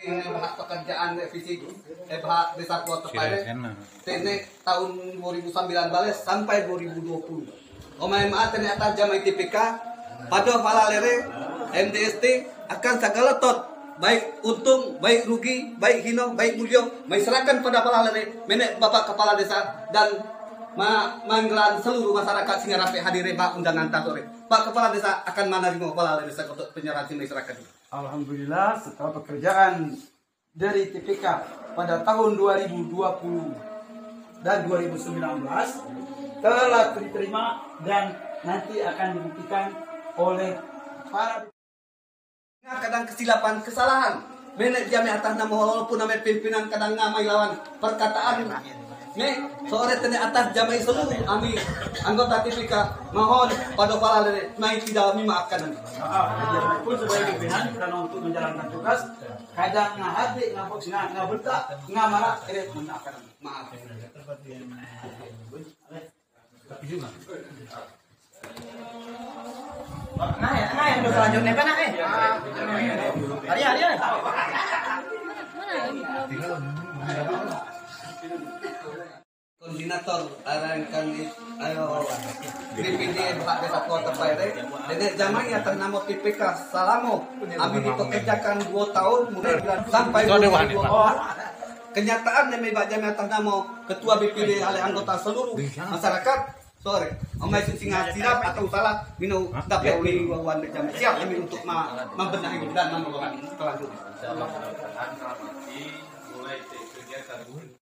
Ini bahas pekerjaan fisik bahas desa Kota Pare ini tahun 2019 sampai 2020. Omai ternyata jamai TPK pada falalere MDST akan segala tot baik untung, baik rugi, baik hino, baik mulio, serahkan pada falalere menek Bapak Kepala Desa dan manggilan seluruh masyarakat sehingga rapi hadiri Pak undangan tatore. Pak Kepala Desa akan menerima falalere desa untuk penyerahan masyarakat. Alhamdulillah setelah pekerjaan dari TPK pada tahun 2020 dan 2019 telah diterima dan nanti akan dibuktikan oleh para kadang kesilapan kesalahan menek jami atas nama walaupun nama pimpinan kadang ngamai lawan perkataan sore tene atas jamai seluruh kami anggota TPK mohon pada falalere mai tidak memaafkan pun sebagai pimpinan dan untuk menjalankan tugas kadang ngahati ngabetak ngamarah memaafkan maaf Nah yang udah selanjutnya apa nah hari koordinator arangkan ayo DPD Bapak Desa Kota Pare dedek jamai atas nama TPK Salamo abi dipekerjakan 2 tahun mulai sampai 2020. Kenyataan yang Mbak Jami atas nama Ketua BPD oleh anggota seluruh masyarakat sore omai singa sirap atau salah minum dapat minggu wan jam siap kami untuk membenahi dan mengelola selanjutnya. Mulai kegiatan